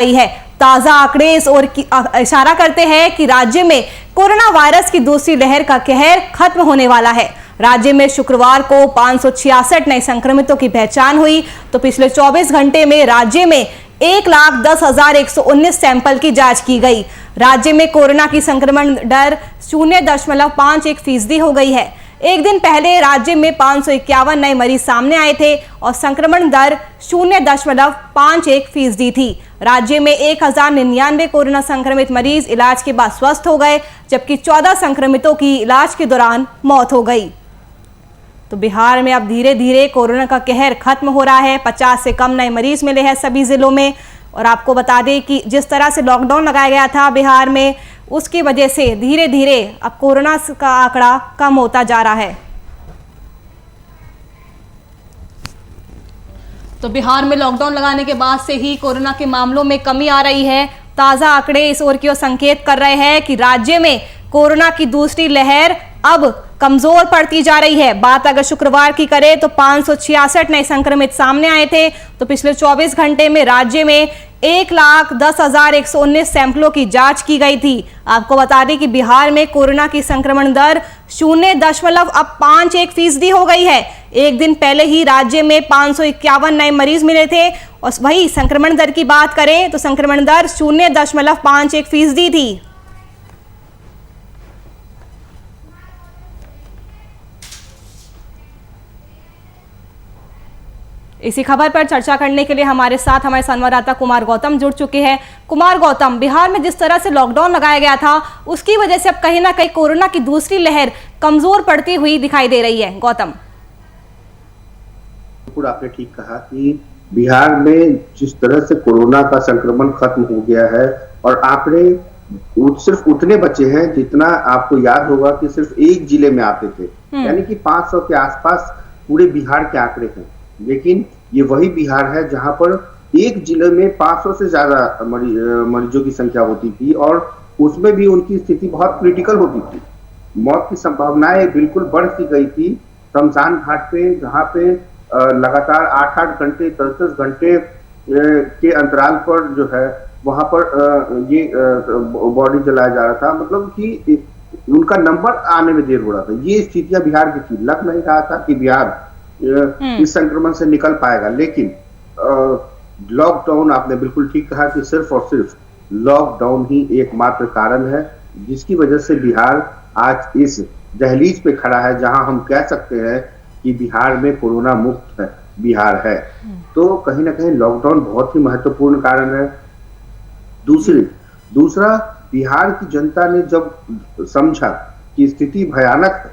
रही है। ताजा आंकड़े इस ओर इशारा करते हैं कि राज्य में कोरोना वायरस की दूसरी लहर का कहर खत्म होने वाला है। राज्य में शुक्रवार को 566 नए संक्रमितों की पहचान हुई, तो पिछले 24 घंटे में राज्य में 1,10,119 सैंपल की जांच की गई। राज्य में कोरोना की संक्रमण दर 0.51% हो गई है। एक दिन पहले राज्य में 551 नए मरीज सामने आए थे और संक्रमण दर 0.51% थी। राज्य में 1099 कोरोना संक्रमित मरीज इलाज के बाद स्वस्थ हो गए, जबकि 14 संक्रमितों की इलाज के दौरान मौत हो गई। तो बिहार में अब धीरे धीरे कोरोना का कहर खत्म हो रहा है। 50 से कम नए मरीज मिले हैं सभी जिलों में। और आपको बता दें कि जिस तरह से लॉकडाउन लगाया गया था बिहार में, उसकी वजह से धीरे धीरे अब कोरोना का आंकड़ा कम होता जा रहा है। तो बिहार में लॉकडाउन लगाने के बाद से ही कोरोना के मामलों में कमी आ रही है। ताजा आंकड़े इस ओर की ओर संकेत कर रहे हैं कि राज्य में कोरोना की दूसरी लहर अब कमजोर पड़ती जा रही है। बात अगर शुक्रवार की करें तो 566 नए संक्रमित सामने आए थे, तो पिछले 24 घंटे में राज्य में 1,10,119 सैंपलों की जांच की गई थी। आपको बता दें कि बिहार में कोरोना की संक्रमण दर 0.51% हो गई है। एक दिन पहले ही राज्य में 551 नए मरीज मिले थे और वही संक्रमण दर की बात करें तो संक्रमण दर 0.51% थी। इसी खबर पर चर्चा करने के लिए हमारे साथ हमारे संवाददाता कुमार गौतम जुड़ चुके हैं। कुमार गौतम, बिहार में जिस तरह से लॉकडाउन लगाया गया था उसकी वजह से अब कहीं ना कहीं कोरोना की दूसरी लहर कमजोर पड़ती हुई दिखाई दे रही है। गौतम, आपने ठीक कहा कि बिहार में जिस तरह से कोरोना का संक्रमण खत्म हो गया है और आंकड़े सिर्फ उतने बचे हैं जितना आपको याद होगा कि सिर्फ एक जिले में आते थे, यानी कि 500 के आसपास पूरे बिहार के आंकड़े हैं। लेकिन ये वही बिहार है जहां पर एक जिले में 500 से ज्यादा मरीजों की संख्या होती थी और उसमें भी उनकी स्थिति बहुत क्रिटिकल होती थी। मौत की संभावनाएं बिल्कुल बढ़ सी गई थी। शमशान घाट पे जहां पे लगातार 8-8 घंटे 10-10 घंटे के अंतराल पर जो है वहां पर ये बॉडी जलाया जा रहा था, मतलब कि उनका नंबर आने में देर हो रहा था। ये स्थितियां बिहार की थी। लग नहीं रहा था कि बिहार इस संक्रमण से निकल पाएगा, लेकिन लॉकडाउन, आपने बिल्कुल ठीक कहा कि सिर्फ और सिर्फ लॉकडाउन ही एकमात्र कारण है जिसकी वजह से बिहार आज इस दहलीज पे खड़ा है जहां हम कह सकते हैं कि बिहार में कोरोना मुक्त है बिहार है। तो कहीं ना कहीं लॉकडाउन बहुत ही महत्वपूर्ण कारण है। दूसरा, बिहार की जनता ने जब समझा कि स्थिति भयानक है,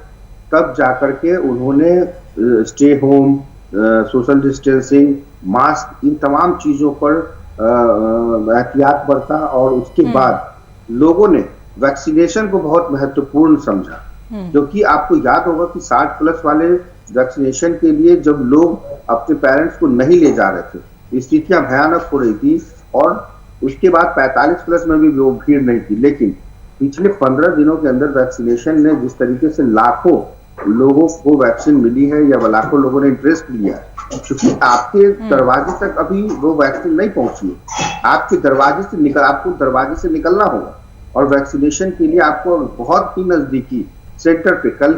तब जाकर के उन्होंने stay home, social distancing, mask, इन तमाम चीजों पर एहतियात बरता और उसके बाद लोगों ने वैक्सीनेशन को बहुत महत्वपूर्ण समझा। क्योंकि आपको याद होगा कि 60+ वाले वैक्सीनेशन के लिए जब लोग अपने पेरेंट्स को नहीं ले जा रहे थे, स्थितियां भयानक हो रही थी और उसके बाद 45+ में भी वो भीड़ नहीं थी। लेकिन पिछले 15 दिनों के अंदर वैक्सीनेशन ने जिस तरीके से लाखों लोगों को वैक्सीन मिली है या लाखों लोगों ने इंटरेस्ट लिया है, क्योंकि आपके दरवाजे तक अभी वो वैक्सीन नहीं पहुंची है। आपको दरवाजे से निकलना होगा और वैक्सीनेशन के लिए आपको बहुत ही नजदीकी सेंटर पे कल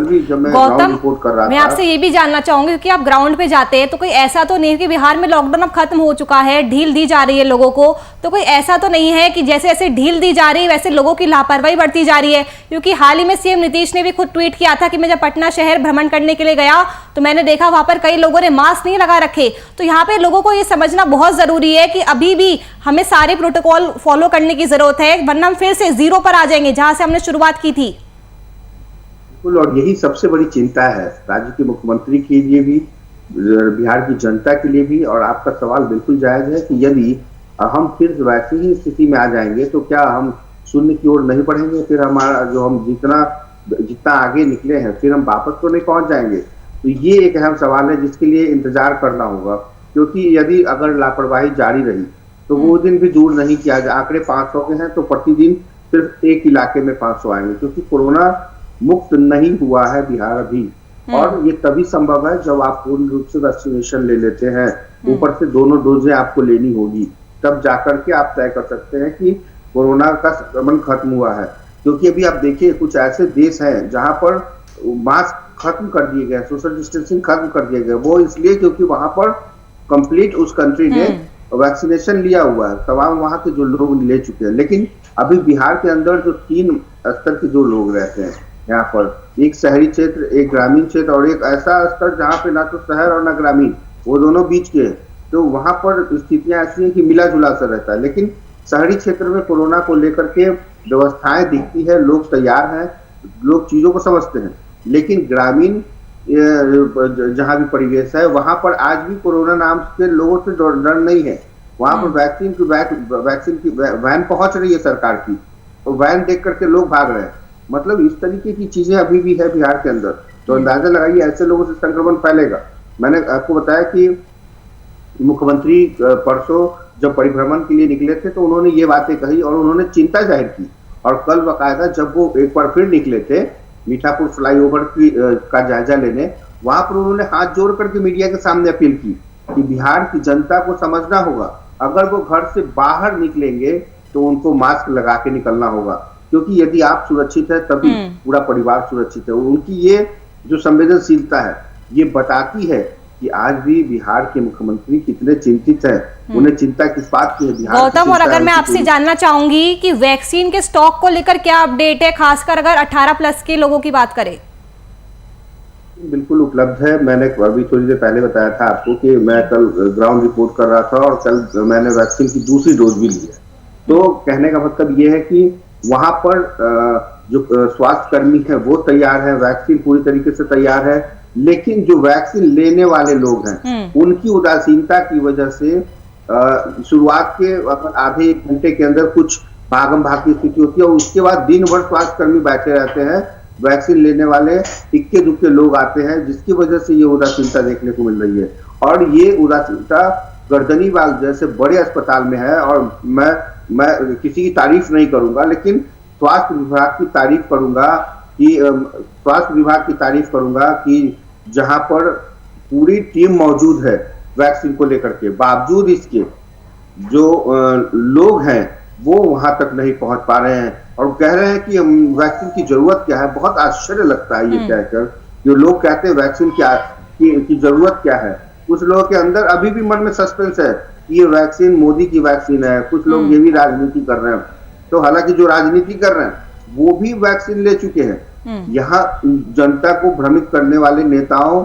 भी जब मैं ग्राउंड रिपोर्ट कर रहा था, मैं आपसे ये भी जानना चाहूंगी कि आप ग्राउंड पे जाते हैं तो कोई ऐसा तो नहीं है कि बिहार में लॉकडाउन अब खत्म हो चुका है, ढील दी जा रही है लोगों को, तो कोई ऐसा तो नहीं है कि जैसे जैसे ढील दी जा रही है वैसे लोगों की लापरवाही बढ़ती जा रही है? क्योंकि हाल ही में सीएम नीतीश ने भी खुद ट्वीट किया था कि मैं जब पटना शहर भ्रमण करने के लिए गया तो मैंने देखा वहां पर कई लोगों ने मास्क नहीं लगा रखे। तो यहाँ पे लोगों को ये समझना बहुत जरूरी है कि अभी भी हमें सारे प्रोटोकॉल फॉलो करने की जरूरत है, वरना हम फिर से जीरो पर आ जाएंगे जहां से हमने शुरुआत की थी। और यही सबसे बड़ी चिंता है राज्य के मुख्यमंत्री के लिए भी, बिहार की जनता के लिए भी। और आपका सवाल बिल्कुल जायज है कि यदि हम फिर वैसी ही स्थिति में आ जाएंगे तो क्या हम शून्य की ओर नहीं बढ़ेंगे? फिर हमारा जो हम जितना आगे निकले हैं फिर हम वापस तो नहीं पहुंच जाएंगे? तो ये एक अहम सवाल है जिसके लिए इंतजार करना होगा, क्योंकि यदि अगर लापरवाही जारी रही तो वो दिन भी दूर नहीं किया जाए। आंकड़े 500 के हैं तो प्रतिदिन सिर्फ एक इलाके में 500 आएंगे, क्योंकि कोरोना मुक्त नहीं हुआ है बिहार अभी। और ये तभी संभव है जब आप पूर्ण रूप से वैक्सीनेशन ले लेते हैं, ऊपर से दोनों डोजें आपको लेनी होगी, तब जाकर के आप तय कर सकते हैं कि कोरोना का संक्रमण खत्म हुआ है। क्योंकि अभी आप देखिए कुछ ऐसे देश हैं जहां पर मास्क खत्म कर दिए गए, सोशल डिस्टेंसिंग खत्म कर दिए गए। वो इसलिए क्योंकि वहां पर कंप्लीट उस कंट्री ने वैक्सीनेशन लिया हुआ है, तमाम वहां के जो लोग ले चुके हैं। लेकिन अभी बिहार के अंदर जो 3 स्तर के जो लोग रहते हैं यहाँ पर, एक शहरी क्षेत्र, एक ग्रामीण क्षेत्र और एक ऐसा स्तर जहाँ पे ना तो शहर और ना ग्रामीण, वो दोनों बीच के हैं। तो वहां पर स्थितियां ऐसी हैं कि मिला जुला असर रहता है। लेकिन शहरी क्षेत्र में कोरोना को लेकर के व्यवस्थाएं दिखती है, लोग तैयार हैं, लोग चीजों को समझते हैं। लेकिन ग्रामीण जहां भी परिवेश है वहां पर आज भी कोरोना नाम के लोगों से डर नहीं है। वहां पर वैक्सीन की वैन पहुंच रही है सरकार की, तो वैन देख करके लोग भाग रहे हैं। मतलब इस तरीके की चीजें अभी भी है बिहार के अंदर। तो अंदाजा लगाइए ऐसे लोगों से संक्रमण फैलेगा। मैंने आपको बताया कि मुख्यमंत्री परसों जब परिभ्रमण के लिए निकले थे तो उन्होंने ये बातें कही और उन्होंने चिंता जाहिर की। और कल बकायदा जब वो एक बार फिर निकले थे मीठापुर फ्लाईओवर का जायजा लेने, वहां पर उन्होंने हाथ जोड़ करके मीडिया के सामने अपील की कि बिहार की जनता को समझना होगा, अगर वो घर से बाहर निकलेंगे तो उनको मास्क लगा के निकलना होगा, क्योंकि यदि आप सुरक्षित है तभी पूरा परिवार सुरक्षित है। उनकी ये जो संवेदनशीलता है ये बताती है कि आज भी बिहार के मुख्यमंत्री कितने चिंतित हैं, उन्हें चिंता किस बात की है बिहार। गौतम, और अगर मैं आपसे जानना चाहूंगी कि वैक्सीन के स्टॉक को लेकर क्या अपडेट है, खासकर अगर 18+ के लोगों की बात करें? बिल्कुल उपलब्ध है। मैंने अभी थोड़ी देर पहले बताया था आपको कि मैं कल ग्राउंड रिपोर्ट कर रहा था और कल मैंने वैक्सीन की दूसरी डोज भी ली है। तो कहने का मतलब ये है कि वहां पर जो स्वास्थ्य कर्मी है वो तैयार है, वैक्सीन पूरी तरीके से तैयार है। लेकिन जो वैक्सीन लेने वाले लोग हैं उनकी उदासीनता की वजह से शुरुआत के आधे 1 घंटे के अंदर कुछ भागम भाग की स्थिति होती है और उसके बाद दिन भर स्वास्थ्य कर्मी बैठे रहते हैं, वैक्सीन लेने वाले इक्के दुक्के लोग आते हैं, जिसकी वजह से ये उदासीनता देखने को मिल रही है। और ये उदासीनता गर्दनीबाग जैसे बड़े अस्पताल में है। और मैं किसी की तारीफ नहीं करूंगा, लेकिन स्वास्थ्य विभाग की तारीफ करूंगा कि जहां पर पूरी टीम मौजूद है वैक्सीन को लेकर के, बावजूद इसके जो लोग हैं वो वहां तक नहीं पहुंच पा रहे हैं और कह रहे हैं कि वैक्सीन की जरूरत क्या है। बहुत आश्चर्य लगता है ये कहकर, जो लोग कहते हैं वैक्सीन की जरूरत क्या है। कुछ लोगों के अंदर अभी भी मन में सस्पेंस है कि ये वैक्सीन मोदी की वैक्सीन है। कुछ लोग ये भी राजनीति कर रहे हैं। तो हालांकि जो राजनीति कर रहे हैं वो भी वैक्सीन ले चुके हैं। यहाँ जनता को भ्रमित करने वाले नेताओं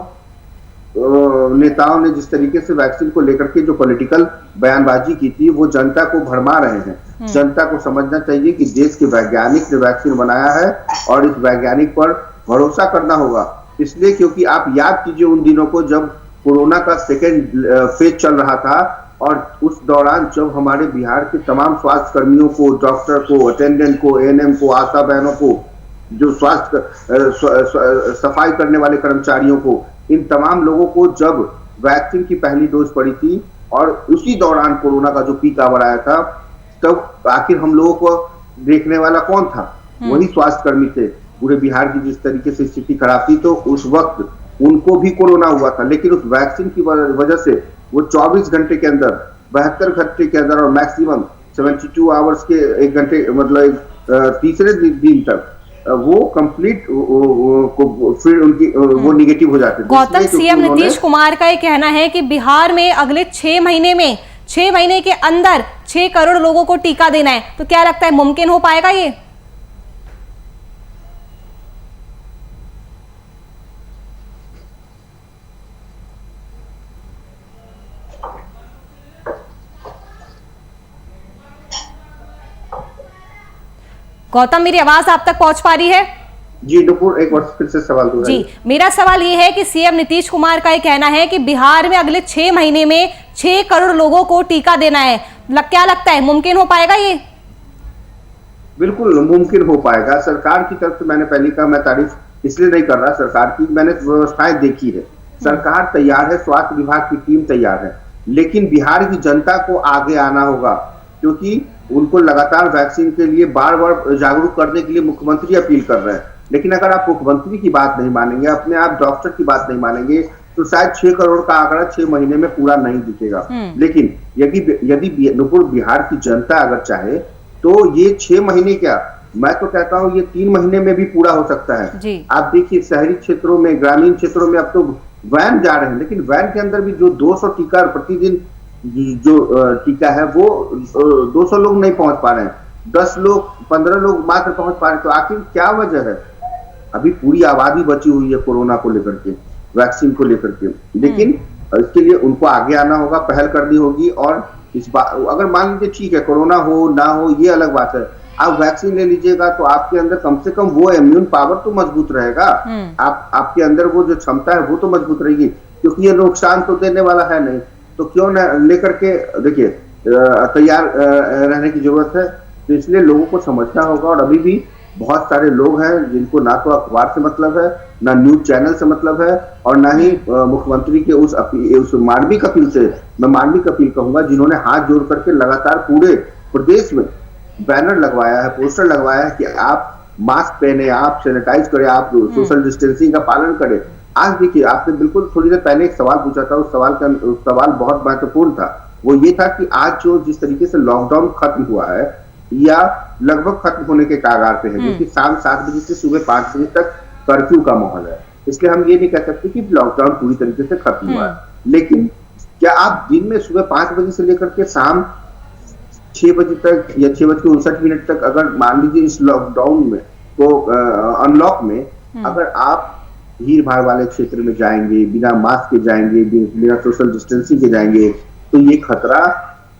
ने जिस तरीके से वैक्सीन को लेकर के जो पॉलिटिकल बयानबाजी की थी वो जनता को भरमा रहे हैं। जनता को समझना चाहिए कि देश के वैज्ञानिक ने वैक्सीन बनाया है और इस वैज्ञानिक पर भरोसा करना होगा। इसलिए क्योंकि आप याद कीजिए उन दिनों को जब कोरोना का 2nd फेज चल रहा था और उस दौरान जब हमारे बिहार के तमाम स्वास्थ्य कर्मियों को, डॉक्टर को, अटेंडेंट को, एएनएम को, आशा बहनों को, जो स्वास्थ्य सफाई करने वाले कर्मचारियों को, इन तमाम लोगों को जब वैक्सीन की पहली डोज पड़ी थी और उसी दौरान कोरोना का जो पीक आवर आया था, तब आखिर हम लोगों को देखने वाला कौन था? वही स्वास्थ्य कर्मी थे। पूरे बिहार की जिस तरीके से स्थिति खराब थी तो उस वक्त उनको भी कोरोना हुआ था, लेकिन उस वैक्सीन की वजह से वो 24 घंटे के अंदर, 72 घंटे के अंदर और मैक्सिमम 72 आवर्स के 1 घंटे मतलब तीसरे दिन तक वो कंप्लीट फिर उनकी वो निगेटिव हो जाते थे। गौतम, सीएम नीतीश कुमार का ये कहना है कि बिहार में अगले 6 महीने के अंदर 6 करोड़ लोगों को टीका देना है। तो क्या लगता है मुमकिन हो पाएगा ये? गौतम, मेरी आवाज आप तक पहुंच पा रही है? जी नुपुर, एक बार फिर से सवाल दूँ। जी, मेरा सवाल ये है कि सीएम नीतीश कुमार का ये कहना है कि बिहार में अगले 6 महीने में 6 करोड़ लोगों को टीका देना है। क्या लगता है मुमकिन हो पाएगा ये? बिल्कुल मुमकिन हो पाएगा। सरकार की तरफ से मैंने पहले कहा, मैं तारीफ इसलिए नहीं कर रहा सरकार की, मैंने व्यवस्थाएं देखी है। सरकार तैयार है, स्वास्थ्य विभाग की टीम तैयार है, लेकिन बिहार की जनता को आगे आना होगा, क्योंकि उनको लगातार वैक्सीन के लिए बार बार जागरूक करने के लिए मुख्यमंत्री अपील कर रहे हैं। लेकिन अगर आप मुख्यमंत्री की बात नहीं मानेंगे, अपने आप डॉक्टर की बात नहीं मानेंगे, तो शायद 6 करोड़ का आंकड़ा 6 महीने में पूरा नहीं दिखेगा। लेकिन यदि यदि नुपुर बिहार की जनता अगर चाहे तो ये 6 महीने क्या, मैं तो कहता हूँ ये 3 महीने में भी पूरा हो सकता है। आप देखिए शहरी क्षेत्रों में, ग्रामीण क्षेत्रों में अब तो वैन जा रहे हैं, लेकिन वैन के अंदर भी जो 200 टीका प्रतिदिन जो टीका है वो 200 लोग नहीं पहुंच पा रहे हैं, 10 लोग 15 लोग मात्र पहुंच पा रहे हैं। तो आखिर क्या वजह है? अभी पूरी आबादी बची हुई है कोरोना को लेकर के, वैक्सीन को लेकर के, लेकिन इसके लिए उनको आगे आना होगा, पहल करनी होगी। और इस बात अगर मान लीजिए ठीक है कोरोना हो ना हो ये अलग बात है, आप वैक्सीन ले लीजिएगा तो आपके अंदर कम से कम वो इम्यून पावर तो मजबूत रहेगा, आपके अंदर वो जो क्षमता है वो तो मजबूत रहेगी, क्योंकि ये नुकसान तो देने वाला है नहीं। तो क्यों न लेकर के देखिए तैयार रहने की जरूरत है। तो इसलिए लोगों को समझना होगा। और अभी भी बहुत सारे लोग हैं जिनको ना तो अखबार से मतलब है, ना न्यूज चैनल से मतलब है, और ना ही मुख्यमंत्री के उस मानवीय अपील से, मैं मानवीय अपील कहूंगा, जिन्होंने हाथ जोड़ करके लगातार पूरे प्रदेश में बैनर लगवाया है, पोस्टर लगवाया है कि आप मास्क पहने, आप सैनिटाइज करें, आप सोशल डिस्टेंसिंग का पालन करें। आज देखिए आपने बिल्कुल थोड़ी देर पहले एक सवाल पूछा था, उस सवाल बहुत महत्वपूर्ण था। वो ये था कि आज जो जिस तरीके से लॉकडाउन खत्म हुआ है या लगभग खत्म होने के कागार पे है, क्योंकि शाम 7 बजे से सुबह 5 बजे तक कर्फ्यू का माहौल है, इसलिए हम ये नहीं कह सकते कि लॉकडाउन पूरी तरीके से खत्म हुआ है। लेकिन क्या आप दिन में सुबह 5 बजे से लेकर के शाम 6 बजे तक या 6:59 तक अगर मान लीजिए इस लॉकडाउन में तो अनलॉक में अगर आप भीड़ भाड़ वाले क्षेत्र में जाएंगे, बिना मास्क के जाएंगे, बिना सोशल डिस्टेंसिंग के जाएंगे, तो ये खतरा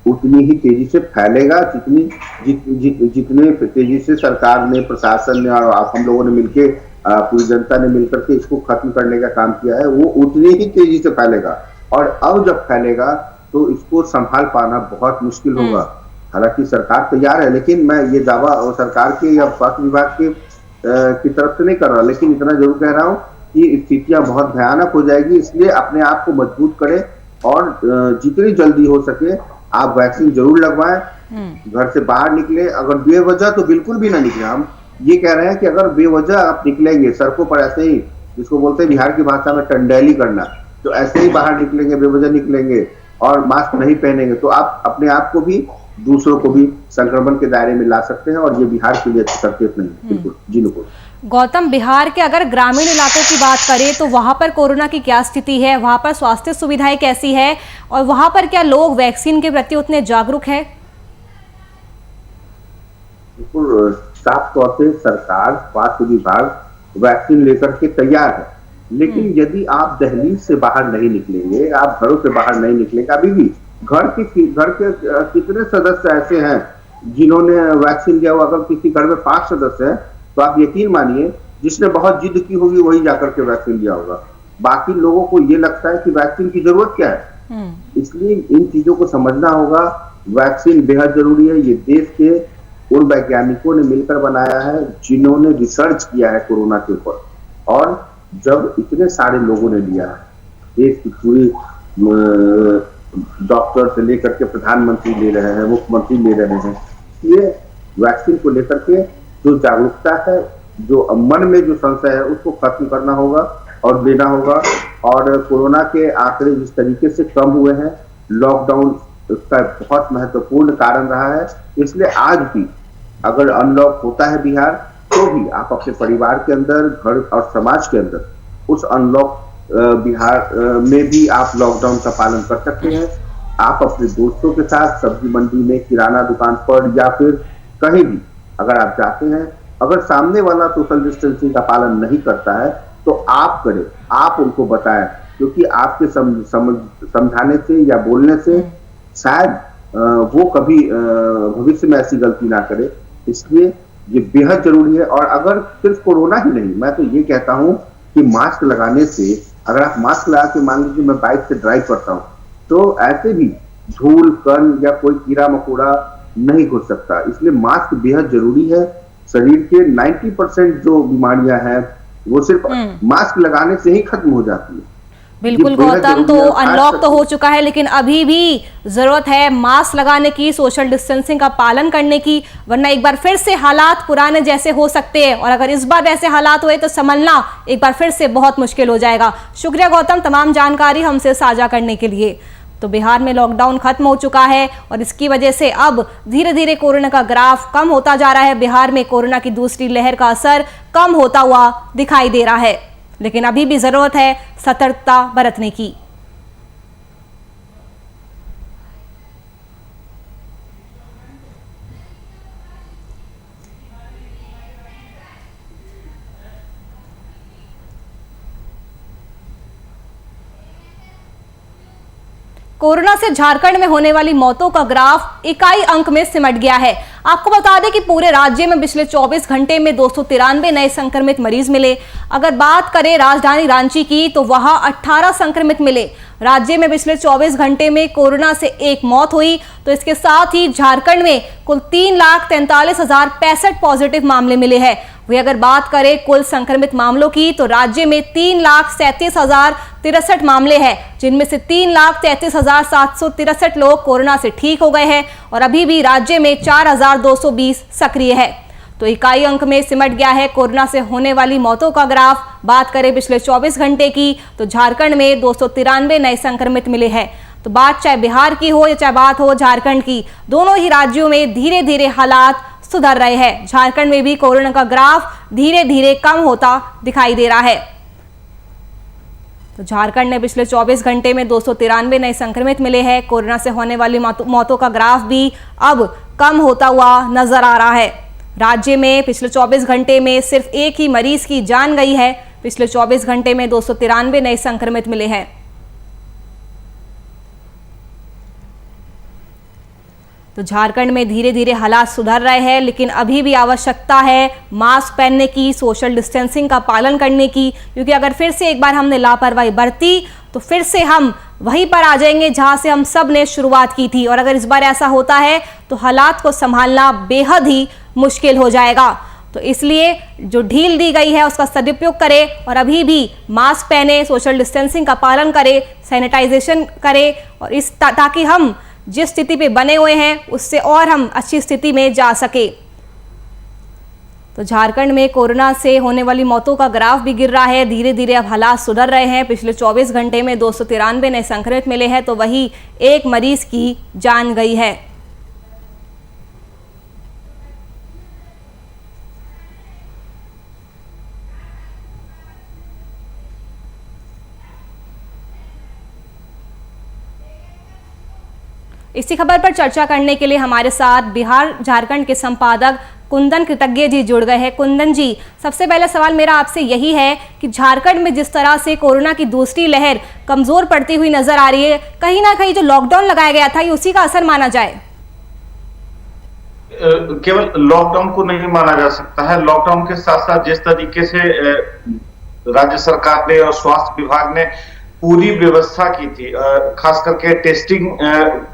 उतनी ही तेजी से फैलेगा जितने तेजी से सरकार ने, प्रशासन ने और हम लोगों ने मिलकर, पूरी जनता ने मिलकर के इसको खत्म करने का काम किया है, वो उतनी ही तेजी से फैलेगा। और अब जब फैलेगा तो इसको संभाल पाना बहुत मुश्किल होगा। हालांकि सरकार तैयार है, लेकिन मैं ये दावा सरकार के या स्वास्थ्य विभाग के की तरफ से नहीं कर रहा, लेकिन इतना जरूर कह रहा हूँ कि स्थितियां बहुत भयानक हो जाएगी। इसलिए अपने आप को मजबूत करें और जितनी जल्दी हो सके आप वैक्सीन जरूर लगवाएं, घर से बाहर निकले, अगर बेवजह तो बिल्कुल भी ना निकले। हम ये कह रहे हैं कि अगर बेवजह आप निकलेंगे सड़कों पर ऐसे ही, जिसको बोलते हैं बिहार की भाषा में टंडेली करना, तो ऐसे ही बाहर निकलेंगे, बेवजह निकलेंगे और मास्क नहीं पहनेंगे, तो आप अपने आप को भी दूसरों को भी संक्रमण के दायरे में ला सकते हैं, और ये बिहार के लिए अच्छी संकेत नहीं है। बिल्कुल जी नुपुर। गौतम, बिहार के अगर ग्रामीण इलाकों की बात करें तो वहां पर कोरोना की क्या स्थिति है, वहां पर स्वास्थ्य सुविधाएं कैसी है, और वहां पर क्या लोग वैक्सीन के प्रति उतने जागरूक हैं? बिल्कुल साफ तौर से सरकार, स्वास्थ्य विभाग वैक्सीन लेकर के तैयार है, लेकिन यदि आप दहलीज से बाहर नहीं निकलेंगे, आप घरों से बाहर नहीं निकलेंगे, अभी भी घर के कितने सदस्य ऐसे हैं जिन्होंने वैक्सीन लिया हुआ? अगर किसी घर में 5 सदस्य हैं तो आप यकीन मानिए जिसने बहुत जिद की होगी वही जाकर के वैक्सीन लिया होगा। बाकी लोगों को ये लगता है कि वैक्सीन की जरूरत क्या है। इसलिए इन चीजों को समझना होगा। वैक्सीन बेहद जरूरी है। ये देश के उन वैज्ञानिकों ने मिलकर बनाया है जिन्होंने रिसर्च किया है कोरोना के ऊपर, और जब इतने सारे लोगों ने लिया है, देश की पूरी डॉक्टर से लेकर के प्रधानमंत्री ले रहे हैं, मुख्यमंत्री ले रहे हैं, ये वैक्सीन को लेकर के जो जागरूकता है, जो मन में जो संशय है, उसको खत्म करना होगा और लेना होगा। और कोरोना के आंकड़े जिस तरीके से कम हुए हैं, लॉकडाउन उसका बहुत महत्वपूर्ण कारण रहा है। इसलिए आज भी अगर अनलॉक होता है बिहार, तो भी आप अपने परिवार के अंदर, घर और समाज के अंदर उस अनलॉक बिहार में भी आप लॉकडाउन का पालन कर सकते हैं। आप अपने दोस्तों के साथ सब्जी मंडी में, किराना दुकान पर या फिर कहीं भी अगर आप जाते हैं, अगर सामने वाला सोशल डिस्टेंसिंग का पालन नहीं करता है तो आप करें, आप उनको बताएं, क्योंकि आपके समझाने से या बोलने से शायद वो कभी भविष्य में ऐसी गलती ना करे। इसलिए ये बेहद जरूरी है। और अगर सिर्फ कोरोना ही नहीं, मैं तो ये कहता हूं कि मास्क लगाने से, अगर आप मास्क लगा के मान लीजिए मैं बाइक से ड्राइव करता हूं, तो ऐसे भी धूल कण या कोई कीड़ा मकोड़ा नहीं घुस सकता। इसलिए मास्क बेहद जरूरी है। शरीर के 90% जो बीमारियां हैं वो सिर्फ मास्क लगाने से ही खत्म हो जाती है। बिल्कुल गौतम, तो अनलॉक तो हो चुका है लेकिन अभी भी जरूरत है मास्क लगाने की, सोशल डिस्टेंसिंग का पालन करने की, वरना एक बार फिर से हालात पुराने जैसे हो सकते हैं और अगर इस बार वैसे हालात हुए तो संभलना एक बार फिर से बहुत मुश्किल हो जाएगा। शुक्रिया गौतम तमाम जानकारी हमसे साझा करने के लिए। तो बिहार में लॉकडाउन खत्म हो चुका है और इसकी वजह से अब धीरे धीरे कोरोना का ग्राफ कम होता जा रहा है। बिहार में कोरोना की दूसरी लहर का असर कम होता हुआ दिखाई दे रहा है, लेकिन अभी भी जरूरत है सतर्कता बरतने की। कोरोना से झारखंड में होने वाली मौतों का ग्राफ इकाई अंक में सिमट गया है। आपको बता दें कि पूरे राज्य में पिछले 24 घंटे में 293 नए संक्रमित मरीज मिले। अगर बात करें राजधानी रांची की तो वहां 18 संक्रमित मिले। राज्य में पिछले 24 घंटे में कोरोना से एक मौत हुई। तो इसके साथ ही झारखंड में कुल 3,43,065 पॉजिटिव मामले मिले हैं। वही अगर बात करें कुल संक्रमित मामलों की तो राज्य में 3,37,063 मामले हैं, जिनमें से 3,33,763 लोग कोरोना से ठीक हो गए हैं और अभी भी राज्य में 4,220 सक्रिय है। तो इकाई अंक में सिमट गया है कोरोना से होने वाली मौतों का ग्राफ। बात करें पिछले 24 घंटे की तो झारखंड में 293 नए संक्रमित मिले हैं। तो बात चाहे बिहार की हो या चाहे बात हो झारखंड की, दोनों ही राज्यों में धीरे धीरे हालात सुधर रहे हैं। झारखंड में भी कोरोना का ग्राफ धीरे धीरे कम होता दिखाई दे रहा है। तो झारखंड में पिछले 24 घंटे में 293 नए संक्रमित मिले हैं। कोरोना से होने वाली मौतों का ग्राफ भी अब कम होता हुआ नजर आ रहा है। राज्य में पिछले 24 घंटे में सिर्फ एक ही मरीज की जान गई है। पिछले 24 घंटे में 293 नए संक्रमित मिले हैं। तो झारखंड में धीरे धीरे हालात सुधर रहे हैं, लेकिन अभी भी आवश्यकता है मास्क पहनने की, सोशल डिस्टेंसिंग का पालन करने की, क्योंकि अगर फिर से एक बार हमने लापरवाही बरती तो फिर से हम वहीं पर आ जाएंगे जहां से हम सब ने शुरुआत की थी। और अगर इस बार ऐसा होता है तो हालात को संभालना बेहद ही मुश्किल हो जाएगा। तो इसलिए जो ढील दी गई है उसका सदुपयोग करें और अभी भी मास्क पहने, सोशल डिस्टेंसिंग का पालन करें, सैनिटाइजेशन करें और ताकि हम जिस स्थिति पे बने हुए हैं उससे और हम अच्छी स्थिति में जा सके। तो झारखंड में कोरोना से होने वाली मौतों का ग्राफ भी गिर रहा है। धीरे धीरे अब हालात सुधर रहे हैं। पिछले 24 घंटे में 293 नए संक्रमित मिले हैं, तो वही एक मरीज की जान गई है। इसी खबर पर चर्चा करने के लिए हमारे साथ बिहार झारखंड के संपादक कुंदन कृतज्ञ जी जुड़ गए हैं। कुंदन जी, सबसे पहला सवाल मेरा आपसे यही है कि झारखंड में जिस तरह से कोरोना की दूसरी लहर कमजोर पड़ती हुई नजर आ रही है, कहीं ना कहीं जो लॉकडाउन लगाया गया था ये उसी का असर माना जाए? केवल लॉकडाउन को नहीं माना जा सकता है। लॉकडाउन के साथ साथ जिस तरीके से राज्य सरकार ने और स्वास्थ्य विभाग ने पूरी व्यवस्था की थी, खास करके टेस्टिंग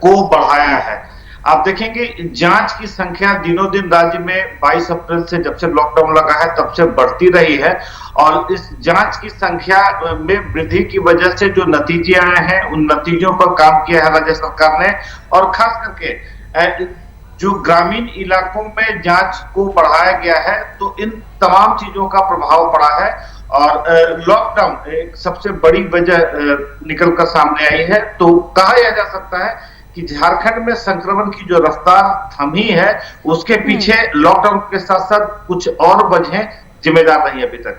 को बढ़ाया है। आप देखेंगे जांच की संख्या दिनों दिन राज्य में 22 अप्रैल से जब से लॉकडाउन लगा है तब से बढ़ती रही है और इस जांच की संख्या में वृद्धि की वजह से जो नतीजे आए हैं उन नतीजों पर काम किया है राज्य सरकार ने। और खास करके जो ग्रामीण इलाकों में जांच को बढ़ाया गया है, तो इन तमाम चीजों का प्रभाव पड़ा है और लॉकडाउन एक सबसे बड़ी वजह निकलकर सामने आई है। तो कहा यह जा सकता है कि झारखंड में संक्रमण की जो रफ्तार थमी है उसके पीछे लॉकडाउन के साथ साथ कुछ और वजहें जिम्मेदार रही अभी तक।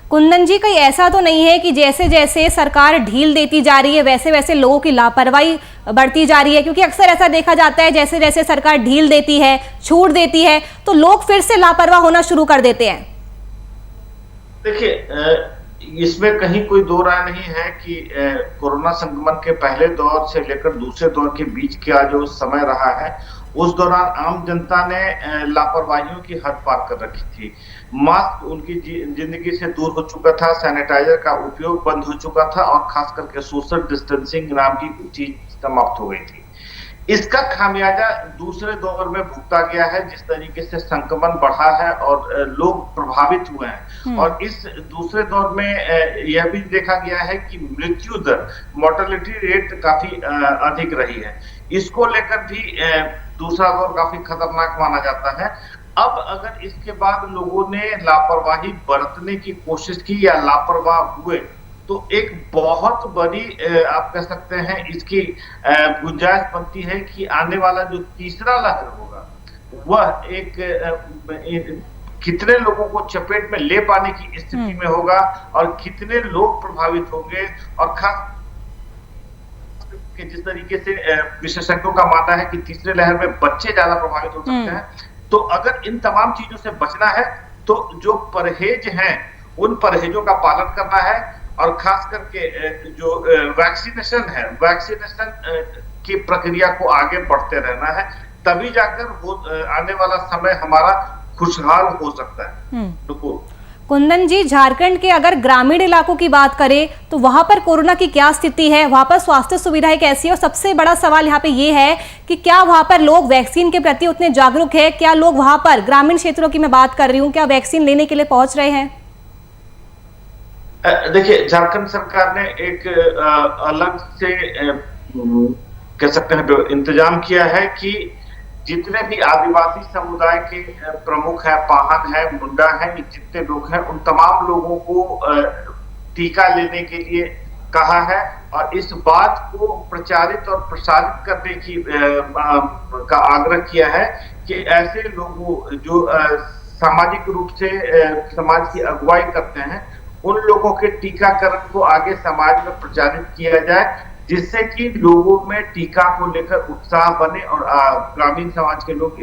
कुंदन जी, कहीं ऐसा तो नहीं है कि जैसे जैसे सरकार ढील देती जा रही है वैसे वैसे लोगों की लापरवाही बढ़ती जा रही है? क्योंकि अक्सर ऐसा देखा जाता है जैसे जैसे सरकार ढील देती है, छूट देती है, तो लोग फिर से लापरवाह होना शुरू कर देते हैं। देखिए, इसमें कहीं कोई दो राय नहीं है कि कोरोना संक्रमण के पहले दौर से लेकर दूसरे दौर के बीच का जो समय रहा है उस दौरान आम जनता ने लापरवाहियों की हद पार कर रखी थी। मास्क उनकी जिंदगी से दूर हो चुका था, सैनिटाइजर का उपयोग बंद हो चुका था और खास करके सोशल डिस्टेंसिंग नाम की चीज समाप्त हो गई थी। इसका खामियाजा दूसरे दौर में भुगता गया है, जिस तरीके से संक्रमण बढ़ा है और लोग प्रभावित हुए हैं। और इस दूसरे दौर में यह भी देखा गया है कि मृत्यु दर, मोर्टेलिटी रेट काफी अधिक रही है। इसको लेकर भी दूसरा दौर काफी खतरनाक माना जाता है। अब अगर इसके बाद लोगों ने लापरवाही बरतने की कोशिश की या लापरवाह हुए, तो एक बहुत बड़ी आप कह सकते हैं इसकी गुंजाइश बनती है कि आने वाला जो तीसरा लहर होगा वह एक कितने लोगों को चपेट में ले पाने की स्थिति में होगा और कितने लोग प्रभावित होंगे। और खास कि जिस तरीके से विशेषज्ञों का मानना है कि तीसरे लहर में बच्चे ज्यादा प्रभावित हो सकते हैं, तो अगर इन तमाम चीजों से बचना है तो जो परहेज हैं उन परहेजों का पालन करना है। और खास करके जो वैक्सीनेशन है, वैक्सीनेशन की प्रक्रिया को आगे बढ़ते रहना है, तभी जाकर आने वाला समय हमारा खुशहाल हो सकता है। कुंदन जी, झारखंड के अगर ग्रामीण इलाकों की बात करें तो वहां पर कोरोना की क्या स्थिति है, वहां पर स्वास्थ्य सुविधाएं कैसी है? और सबसे बड़ा सवाल यहाँ पे ये है कि क्या वहां पर लोग वैक्सीन के प्रति उतने जागरूक है? क्या लोग वहां पर, ग्रामीण क्षेत्रों की मैं बात कर रही हूँ, क्या वैक्सीन लेने के लिए पहुंच रहे हैं? देखिए, झारखंड सरकार ने एक अलग से कह सकते हैं इंतजाम किया है कि जितने भी आदिवासी समुदाय के प्रमुख हैं, पाहन है, मुंडा है, जितने लोग हैं, उन तमाम लोगों को टीका लेने के लिए कहा है। और इस बात को प्रचारित और प्रसारित करने की का आग्रह किया है कि ऐसे लोगों जो सामाजिक रूप से समाज की अगुवाई करते हैं, उन लोगों के टीकाकरण को आगे समाज में प्रचारित किया जाए, जिससे कि लोगों में टीका को लेकर उत्साह बने और ग्रामीण समाज के लोग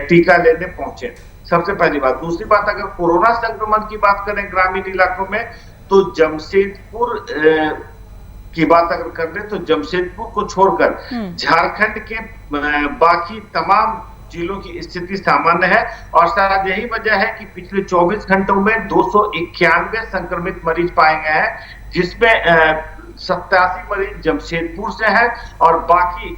टीका लेने पहुंचे। सबसे पहली बात। दूसरी बात, अगर कोरोना संक्रमण की बात करें ग्रामीण इलाकों में, तो जमशेदपुर की बात अगर कर ले तो जमशेदपुर को छोड़कर झारखंड के बाकी तमाम जिलों की स्थिति सामान्य है। और शायद यही वजह है कि पिछले 24 घंटों में 291 संक्रमित मरीज पाए गए हैं, जिसमें 87 मरीज जमशेदपुर से हैं और बाकी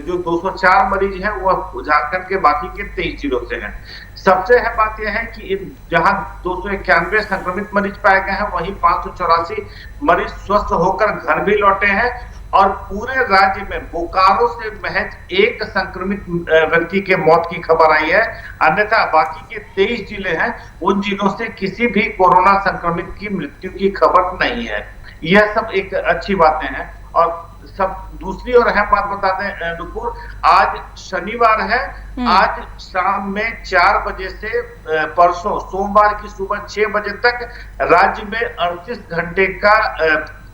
जो 204 मरीज हैं वह झारखंड के बाकी के 23 जिलों से हैं। सबसे है बात यह है कि जहां 291 संक्रमित मरीज पाए गए हैं, वहीं 584 मरीज स्वस्थ होकर घर भी लौटे हैं। और पूरे राज्य में बोकारो से महज एक संक्रमित व्यक्ति के मौत की खबर आई है, अन्यथा बाकी के 23 जिले हैं, उन जिलों से किसी भी कोरोना संक्रमित की मृत्यु की खबर नहीं है। यह सब एक अच्छी बातें हैं। और सब दूसरी और अहम बात बता दें नुपुर, आज शनिवार है, आज शाम में 4 बजे से परसों सोमवार की सुबह 6 बजे तक राज्य में 38 घंटे का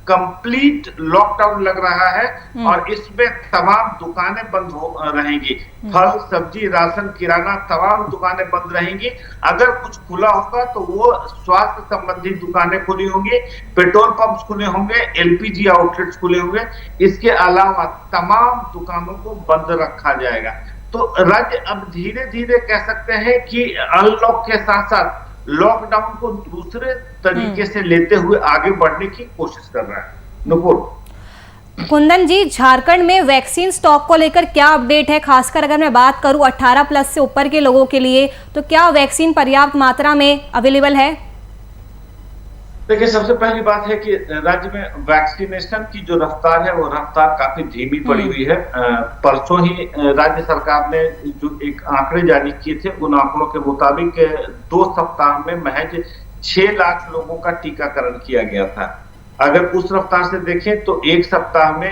कंप्लीट लॉकडाउन लग रहा है। और इसमें तमाम दुकानें बंद रहेंगी, फल, सब्जी, राशन, किराना, तमाम दुकानें बंद रहेंगी। अगर कुछ खुला होगा तो वो स्वास्थ्य संबंधी दुकानें खुली होंगी, पेट्रोल पंप खुले होंगे, एलपीजी आउटलेट्स खुले होंगे। इसके अलावा तमाम दुकानों को बंद रखा जाएगा। तो राज्य अब धीरे धीरे कह सकते हैं कि अनलॉक के साथ साथ लॉकडाउन को दूसरे तरीके से लेते हुए आगे बढ़ने की कोशिश कर रहा है। नुपुर। कुंदन जी, झारखंड में वैक्सीन स्टॉक को लेकर क्या अपडेट है? खासकर अगर मैं बात करूं 18+ से ऊपर के लोगों के लिए, तो क्या वैक्सीन पर्याप्त मात्रा में अवेलेबल है? देखिए, सबसे पहली बात है कि राज्य में वैक्सीनेशन की जो रफ्तार है वो रफ्तार काफी धीमी पड़ी हुई है। परसों ही राज्य सरकार ने जो एक आंकड़े जारी किए थे, उन आंकड़ों के मुताबिक 2 सप्ताह में महज 6 लाख लोगों का टीकाकरण किया गया था। अगर उस रफ्तार से देखें तो एक सप्ताह में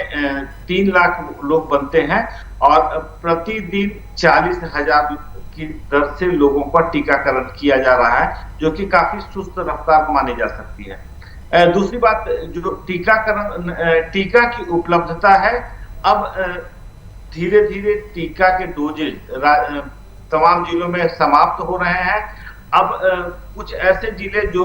3 लाख लोग बनते हैं और प्रतिदिन 40,000 की दर से लोगों का टीकाकरण किया जा रहा है, जो कि काफी सुस्त रफ्तार मानी जा सकती है। दूसरी बात, जो टीका की उपलब्धता है, अब धीरे धीरे टीका के डोजेज तमाम जिलों में समाप्त हो रहे हैं। अब कुछ ऐसे जिले जो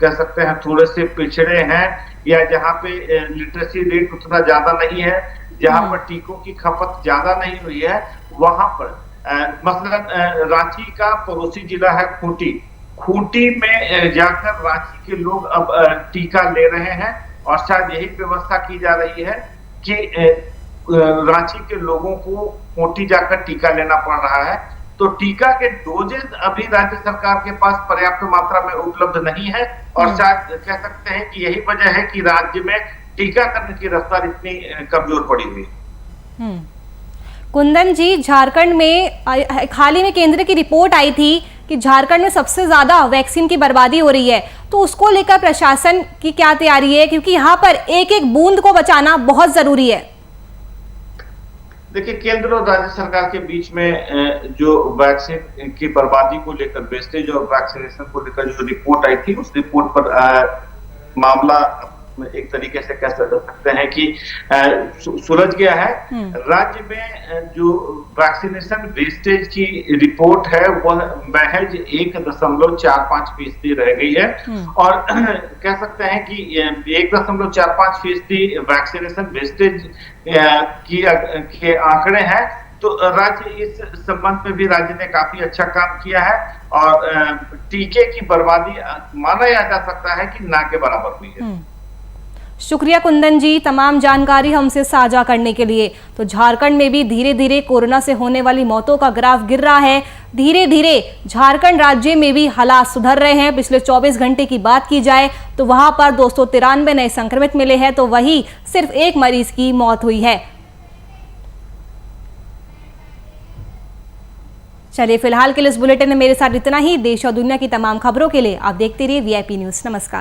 कह सकते हैं थोड़े से पिछड़े हैं या जहां पे लिटरेसी रेट उतना ज्यादा नहीं है, जहां पर टीकों की खपत ज्यादा नहीं हुई है, वहां पर मसलन रांची का पड़ोसी जिला है खूंटी में जाकर रांची के लोग अब टीका ले रहे हैं। और शायद यही व्यवस्था की जा रही है कि रांची के लोगों को कोटी जाकर टीका लेना पड़ रहा है। तो टीका के डोजेज अभी राज्य सरकार के पास पर्याप्त मात्रा में उपलब्ध नहीं है और शायद कह सकते हैं कि यही वजह है कि राज्य में टीकाकरण की रफ्तार इतनी कमजोर पड़ी हुई। कुंदन जी, झारखंड में हाल ही में केंद्र की रिपोर्ट आई थी कि झारखंड में सबसे ज्यादा वैक्सीन की बर्बादी हो रही है, तो उसको लेकर प्रशासन की क्या तैयारी है, क्योंकि यहाँ पर एक एक बूंद को बचाना बहुत जरूरी है। देखिए, केंद्र और राज्य सरकार के बीच में जो वैक्सीन की बर्बादी को लेकर, वेस्टेज और वैक्सीनेशन को लेकर जो रिपोर्ट आई थी, उस रिपोर्ट पर मामला एक तरीके से कह सकते हैं कि सुलझ गया है। राज्य में जो वैक्सीनेशन वेस्टेज की रिपोर्ट है वह महज 1.45% रह गई है और कह सकते हैं कि 1.45% वैक्सीनेशन वेस्टेज के आंकड़े हैं। तो राज्य इस संबंध में भी राज्य ने काफी अच्छा काम किया है और टीके की बर्बादी माना जा सकता है कि ना के बराबर हुई है। शुक्रिया कुंदन जी, तमाम जानकारी हमसे साझा करने के लिए। तो झारखंड में भी धीरे धीरे कोरोना से होने वाली मौतों का ग्राफ गिर रहा है। धीरे धीरे झारखंड राज्य में भी हालात सुधर रहे हैं। पिछले 24 घंटे की बात की जाए तो वहां पर 293 नए संक्रमित मिले हैं, तो वहीं सिर्फ एक मरीज की मौत हुई है। चलिए, फिलहाल के लिए इस बुलेटिन में मेरे साथ इतना ही। देश और दुनिया की तमाम खबरों के लिए आप देखते रहिए VIP न्यूज। नमस्कार।